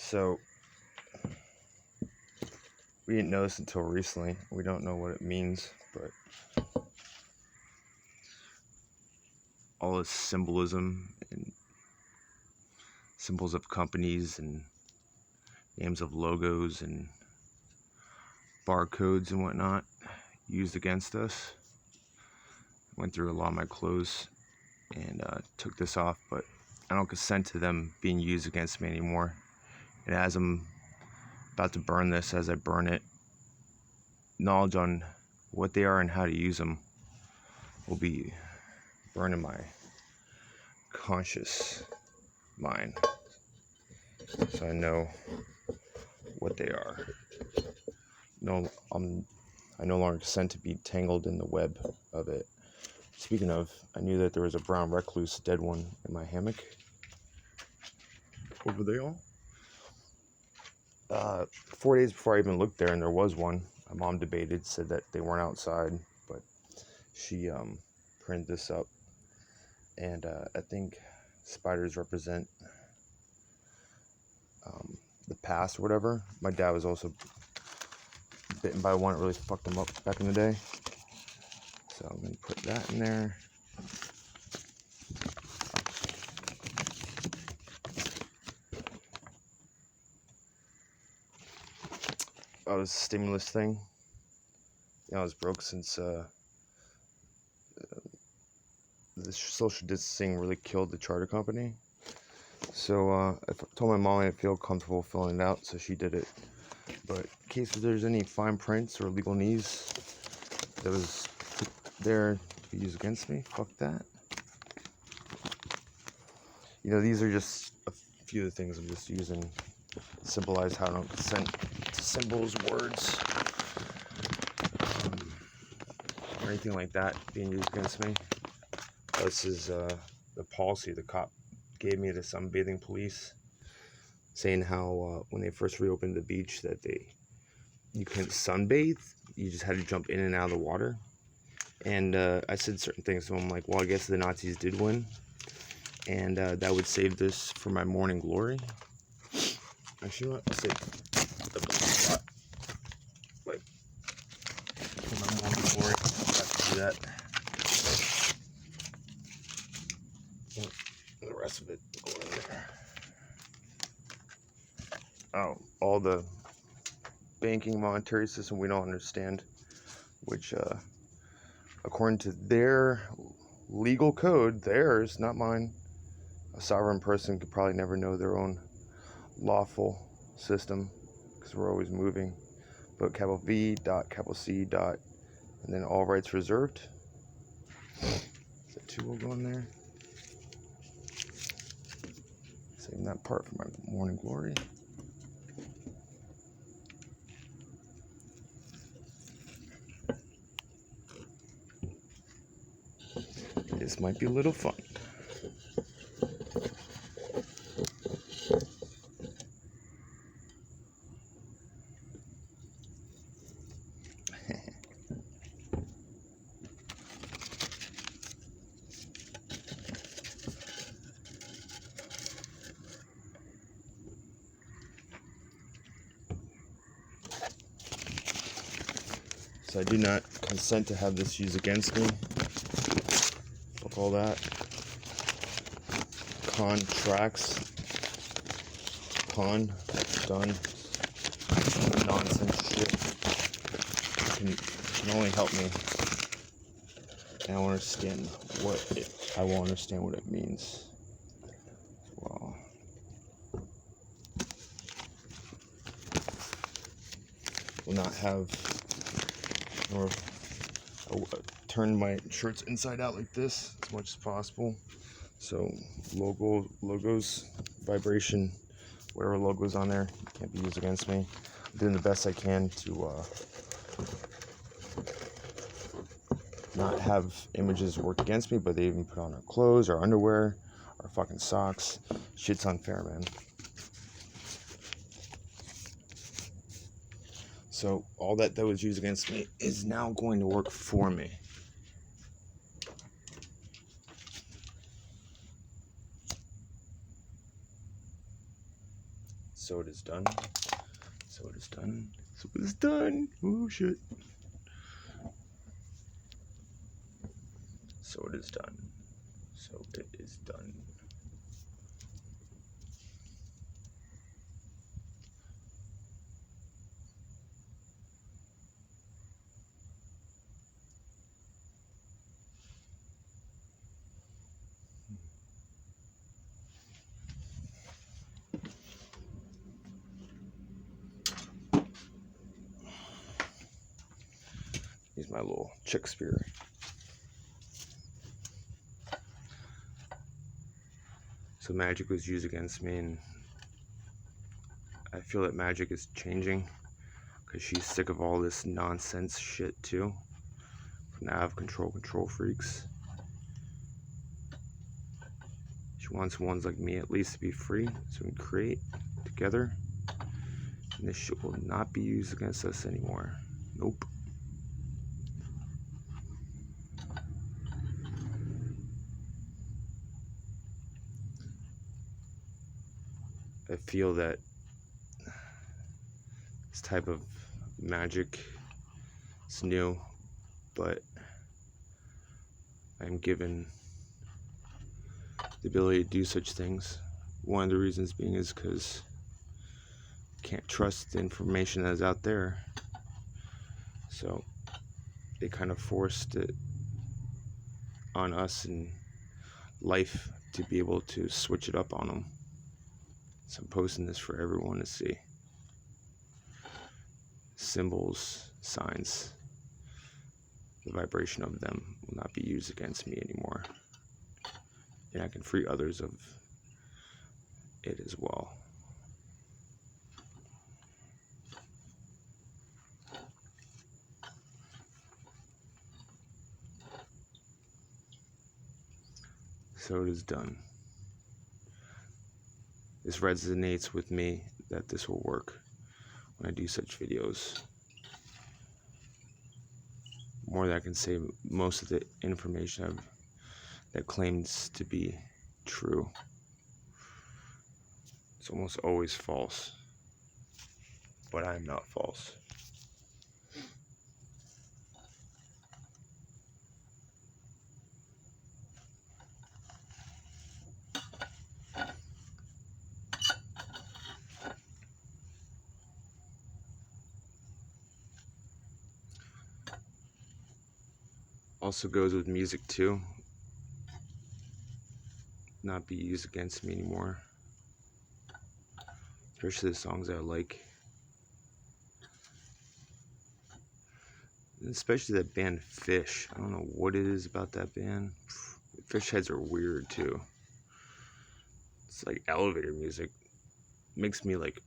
So we didn't know this until recently. We don't know what it means, but all this symbolism and symbols of companies and names of logos and barcodes and whatnot used against us. Went through a lot of my clothes and took this off, but I don't consent to them being used against me anymore. And as I'm about to burn this, as I burn it, knowledge on what they are and how to use them will be burned in my conscious mind, so I know what they are. No, I no longer consent to be tangled in the web of it. Speaking of, I knew that there was a brown recluse, dead one, in my hammock. Over there, all. 4 days before I even looked there, and there was one. My mom debated, said that they weren't outside, but she printed this up. And I think spiders represent the past or whatever. My dad was also bitten by one. It really fucked him up back in the day. So I'm going to put that in there. Oh, this stimulus thing. I was broke since the social distancing really killed the charter company. So I told my mom I didn't feel comfortable filling it out, so she did it. But in case there's any fine prints or legalese that was there to be used against me, fuck that. You know, these are just a few of the things I'm just using to symbolize how I don't consent to symbols, words, or anything like that being used against me. This is the policy the cop gave me to sunbathing police, saying how when they first reopened the beach that you couldn't sunbathe, you just had to jump in and out of the water. And I said certain things to him, like, well, I guess the Nazis did win, and that would save this for my morning glory. Actually, what? I'll say a lot. Like, for my morning glory, I have to do that. And the rest of it will go in there. Oh, all the banking monetary system we don't understand, which according to their legal code, theirs, not mine, a sovereign person could probably never know their own lawful system because we're always moving. But capital V dot capital C dot and then all rights reserved. That 2 will go in there. Saving that part for my morning glory. This might be a little fun. So I do not consent to have this used against me. Fuck all that. Contracts. Done. Nonsense shit. Can only help me. And I will understand what it means. Well, will not have or turn my shirts inside out like this as much as possible. So logos, vibration, whatever logo's on there can't be used against me. I'm doing the best I can to not have images work against me, but they even put on our clothes, our underwear, our fucking socks. Shit's unfair, man. So all that was used against me is now going to work for me. So it is done. So it is done. So it is done. Oh shit. So it is done. So it is done. Use my little chick spear. So magic was used against me, and I feel that magic is changing because she's sick of all this nonsense shit too. From the out of control freaks. She wants ones like me at least to be free so we can create together. And this shit will not be used against us anymore. Nope. I feel that this type of magic is new, but I'm given the ability to do such things. One of the reasons being is because I can't trust the information that is out there. So they kind of forced it on us in life to be able to switch it up on them. So I'm posting this for everyone to see. Symbols, signs, the vibration of them will not be used against me anymore. And I can free others of it as well. So it is done. This resonates with me that this will work when I do such videos. More than I can say, most of the information that claims to be true, it's almost always false. But I'm not false. Also goes with music too. Not be used against me anymore. Especially the songs I like. And especially that band Fish. I don't know what it is about that band. Fish heads are weird too. It's like elevator music. Makes me like,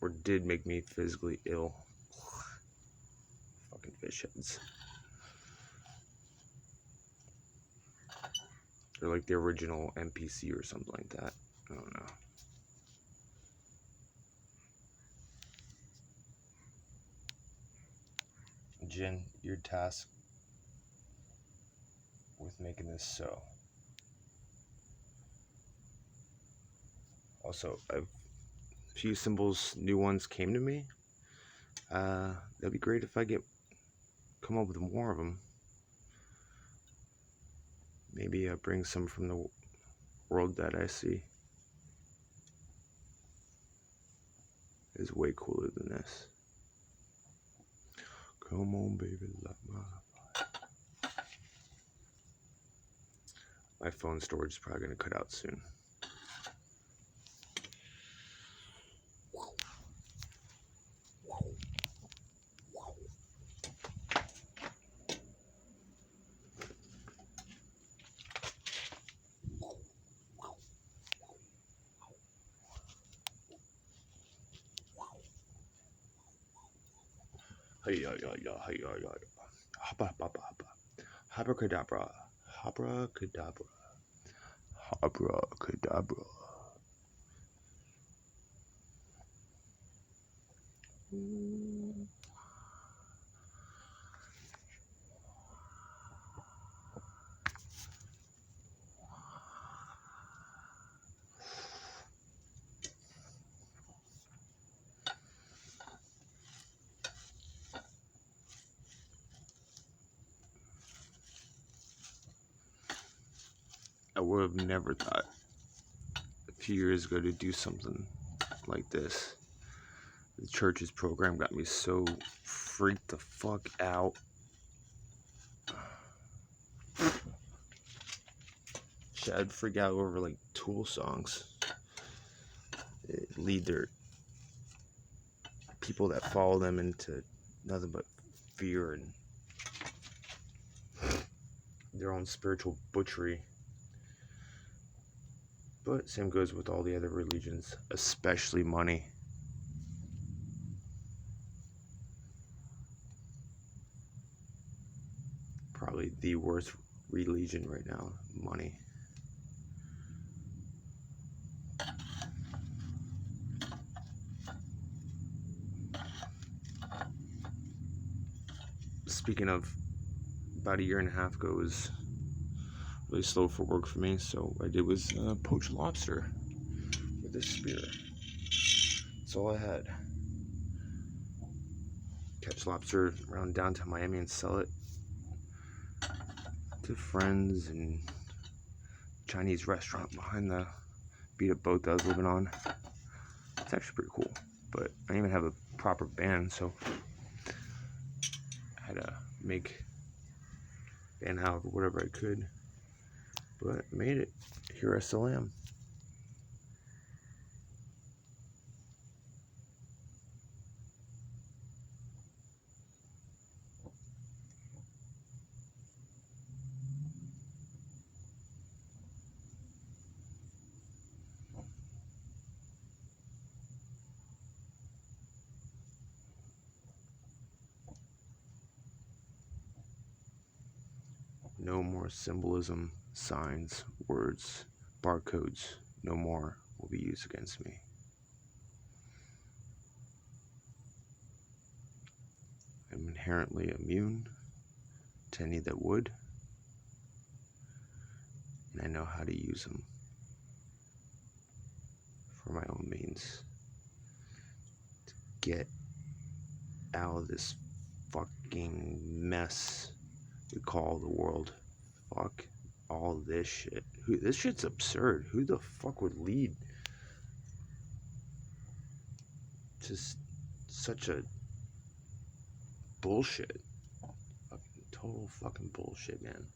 or did make me physically ill. Fucking fish heads. They're like the original NPC or something like that. I don't know. Jin, your task with making this so. Also, a few symbols, new ones came to me. That'd be great if I come up with more of them. Maybe bring some from the world that I see. Is way cooler than this. Come on, baby, love my phone storage is probably gonna cut out soon. Hey. Abracadabra. Abracadabra. Abracadabra. I would have never thought a few years ago to do something like this. The church's program got me so freaked the fuck out. Shit, I'd freak out over like Tool songs. It lead their people that follow them into nothing but fear and their own spiritual butchery. But same goes with all the other religions, especially money. Probably the worst religion right now, money. Speaking of, about a year and a half ago, it was really slow for work for me, so what I did was poach lobster with a spear. That's all I had. Catch lobster around downtown Miami and sell it to friends and Chinese restaurant behind the beat up boat that I was living on. It's actually pretty cool, but I didn't even have a proper band, so I had to make band however whatever I could, but I made it. Here I still am. No more symbolism, signs, words, barcodes, no more will be used against me. I'm inherently immune to any that would, and I know how to use them for my own means to get out of this fucking mess we call the world. Fuck all this shit. This shit's absurd. Who the fuck would lead just such a bullshit? Fucking total fucking bullshit, man.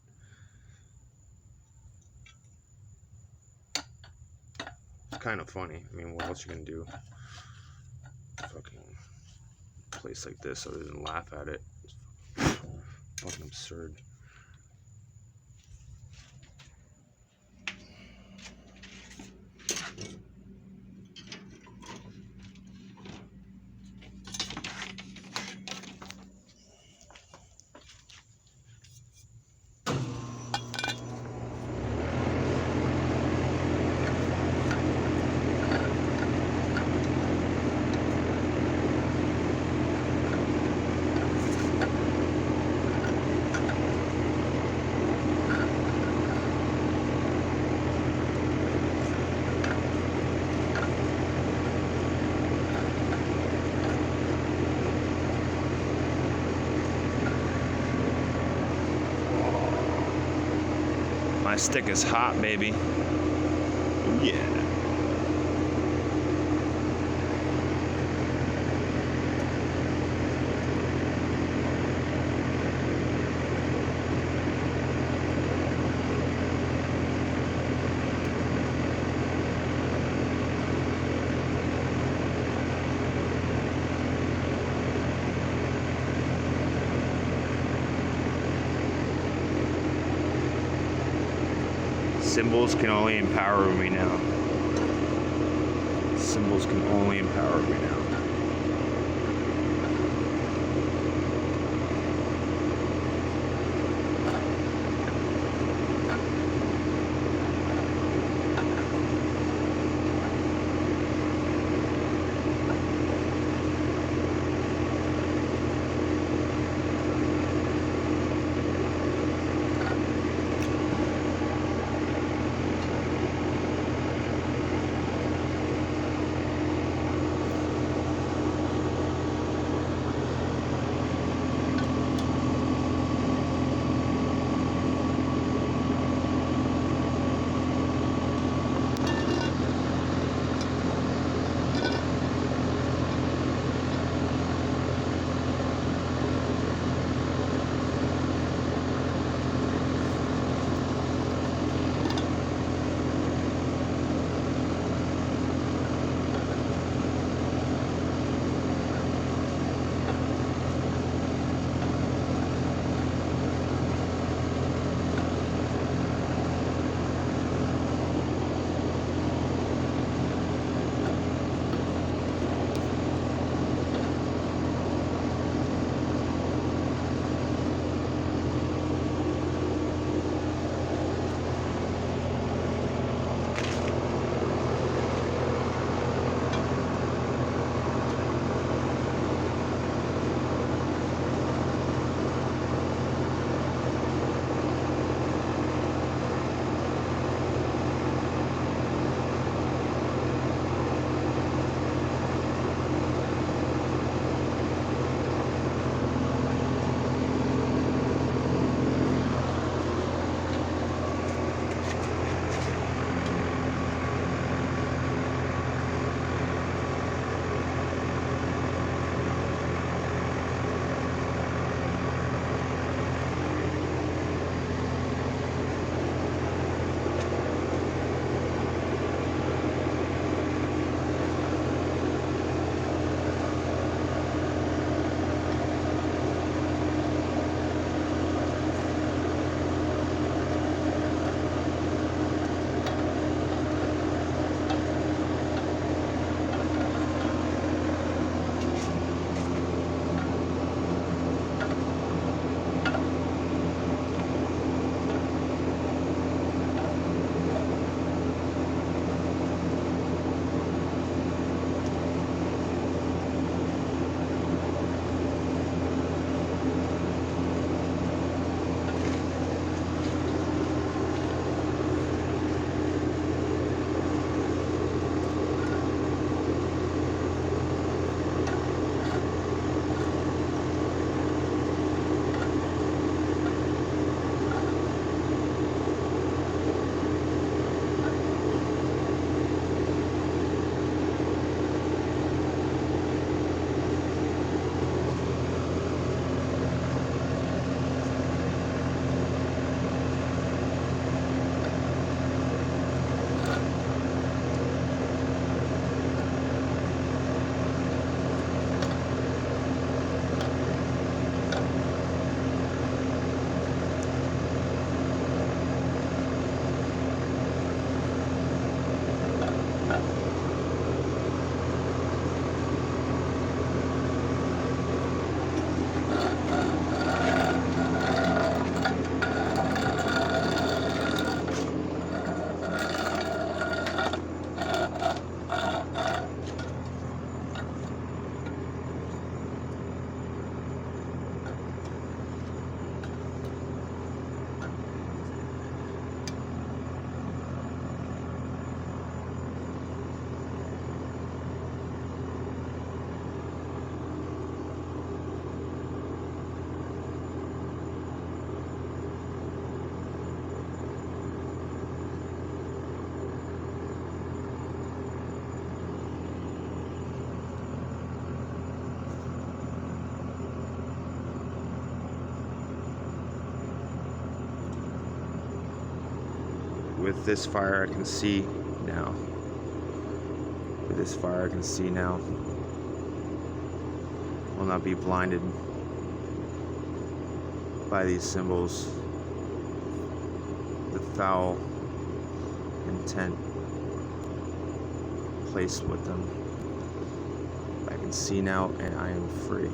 It's kind of funny. I mean, what else you gonna do? Fucking place like this other than laugh at it. It's fucking absurd. My stick is hot, baby. Yeah. Symbols can only empower me now. Symbols can only empower me now. With this fire, I can see now. With this fire, I can see now. I will not be blinded by these symbols, the foul intent placed with them. I can see now, and I am free.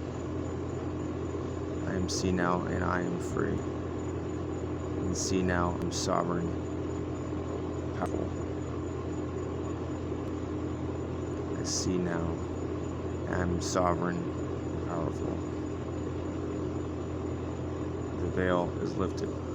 I am see now, and I am free. I can see now, I'm sovereign, powerful. I see now, I'm sovereign, powerful. The veil is lifted.